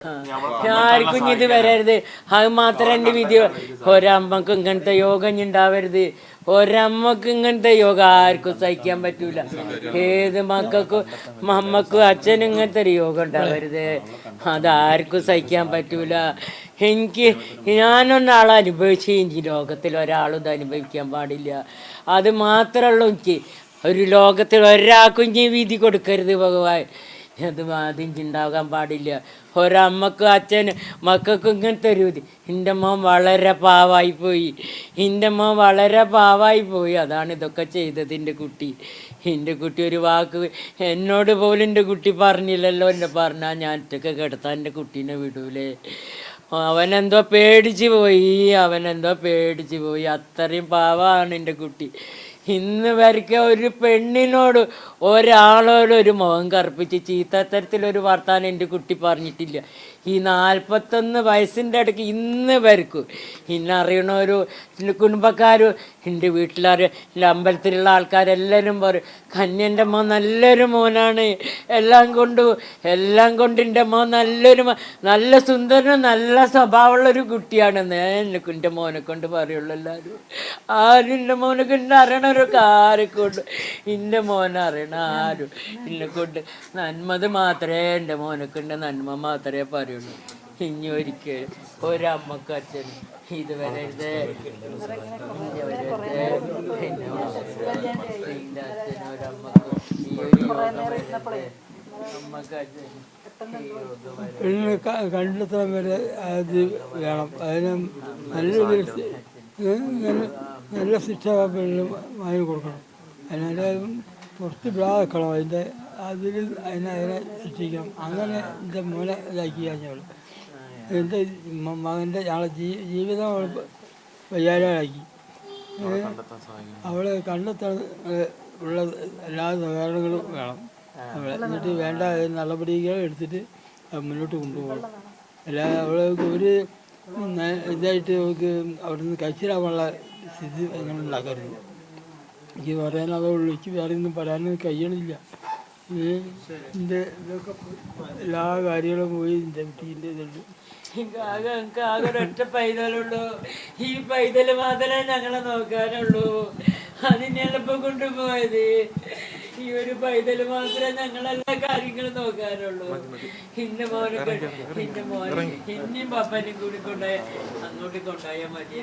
ആർക്കും ഇത് വരരുത്. അത് മാത്രം എൻ്റെ വിധി. ഒരമ്മക്ക് ഇങ്ങനത്തെ യോഗം ഉണ്ടാവരുത്. ഒരമ്മക്ക് ഇങ്ങനത്തെ യോഗം ആർക്കും സഹിക്കാൻ പറ്റൂല. ഏത് മക്കൾക്കും അമ്മക്കും അച്ഛനും ഇങ്ങനത്തെ ഒരു യോഗം ഉണ്ടാവരുത്. അതാർക്കും സഹിക്കാൻ പറ്റൂല. ഞാനൊരാൾ അനുഭവിച്ച് ഈ ലോകത്തിൽ ഒരാളും ഇത് അനുഭവിക്കാൻ പാടില്ല. അത് മാത്രമുള്ളൂ എനിക്ക്. ഒരു ലോകത്തിൽ ഒരാൾക്കും ഇനി വിധി കൊടുക്കരുത് ഭഗവാൻ. അത് ആദ്യം ഉണ്ടാകാൻ പാടില്ല. ഒരമ്മക്കും അച്ഛനും മക്കൾക്കും ഇങ്ങനത്തെ ഒരു വിധി. എൻ്റെ മോൻ വളരെ പാവായിപ്പോയി. എൻ്റെ മോൻ വളരെ പാവായിപ്പോയി. അതാണ് ഇതൊക്കെ ചെയ്തത് എൻ്റെ കുട്ടി. എൻ്റെ കുട്ടി ഒരു വാക്ക് എന്നോട് പോലും എൻ്റെ കുട്ടി പറഞ്ഞില്ലല്ലോ. എന്നെ പറഞ്ഞാൽ ഞാൻ ഒറ്റയ്ക്ക് കിടത്താൻ എൻ്റെ കുട്ടീനെ വിടൂലേ. അവനെന്തോ പേടിച്ച് പോയി. അത്രയും പാവമാണ് എൻ്റെ കുട്ടി. ഇന്ന് വരയ്ക്ക് ഒരു പെണ്ണിനോട് ഒരാളോട് ഒരു മുഖം കറുപ്പിച്ച് ചീത്തത്തരത്തിലൊരു വർത്താനം എൻ്റെ കുട്ടി പറഞ്ഞിട്ടില്ല. ഈ 41 വയസ്സിൻ്റെ ഇടയ്ക്ക് ഇന്ന് വരക്കും ഇന്നറിയണൊരു കുടുംബക്കാരും എൻ്റെ വീട്ടിലാരും എൻ്റെ അമ്പലത്തിലുള്ള ആൾക്കാരെല്ലാവരും പറയും കന്യൻ്റെ മോൻ നല്ലൊരു മോനാണ്. എല്ലാം കൊണ്ട് എൻ്റെ മോൻ നല്ല സുന്ദരനും നല്ല സ്വഭാവമുള്ളൊരു കുട്ടിയാണെന്ന് എൻ്റെ മോനെ കൊണ്ട് പറയുള്ളൂ എല്ലാവരും. ആരും എൻ്റെ മോനെ കൊണ്ട് അറിയണവരൊക്കെ ആരെക്കൊണ്ട് എൻ്റെ മോനെ അറിയണ ആരും എന്നെക്കൊണ്ട് നന്മത് മാത്രമേ എൻ്റെ മോനെക്കൊണ്ട് നന്മ മാത്രമേ പറയുള്ളൂ. ഇനി ഒരിക്കലും ഒരമ്മക്കും അച്ഛനും ഇതുവരെ കണ്ടെത്താൻ വരെ അത് വേണം. അതിന് നല്ല ശിക്ഷ പെണ്ണ് വാങ്ങി കൊടുക്കണം. അതിനെ പുറത്ത് വിടാതെക്കണം. അതിനെ ശിക്ഷിക്കണം. അങ്ങനെ എൻ്റെ മോനെ ഇതാക്കി കഴിഞ്ഞവൾ എൻ്റെ മകൻ്റെ ഞങ്ങളെ ജീവിതം വയ്യാതാക്കി. അവളെ കണ്ടെത്താൻ ഉള്ള എല്ലാ സഹകരണങ്ങളും വേണം. എന്നിട്ട് വേണ്ട നടപടികൾ എടുത്തിട്ട് മുന്നോട്ട് കൊണ്ടുപോകണം. അല്ലാതെ അവൾക്ക് ഒരു ഇതായിട്ട് അവൾക്ക് അവിടെ നിന്ന് കഴിച്ചിടാനുള്ള സ്ഥിതി അങ്ങനെ ഉണ്ടാക്കരുത്. എനിക്ക് പറയാനുള്ളതുള്ളൂ. എനിക്ക് വേറെ ഒന്നും പറയാനൊന്നും കഴിയണില്ല. എൻ്റെ ഇതൊക്കെ എല്ലാ കാര്യങ്ങളും പോയി എൻ്റെ കുട്ടീൻ്റെ ഇതുണ്ട്. ആകെ ഒരൊറ്റ പൈതലുള്ളൂ. ഈ പൈതല് മാത്രമേ ഞങ്ങളെ നോക്കാനുള്ളൂ. അതിനെളുപ്പം കൊണ്ടുപോയത് ഈ ഒരു പൈതല് മാത്രമേ ഞങ്ങളെല്ലാ കാര്യങ്ങളും നോക്കാനുള്ളൂ. ഇന്ന മോനെ ഇനിയും പപ്പനും കൂടി അങ്ങോട്ട് കൊണ്ടുപോയാൽ മതി.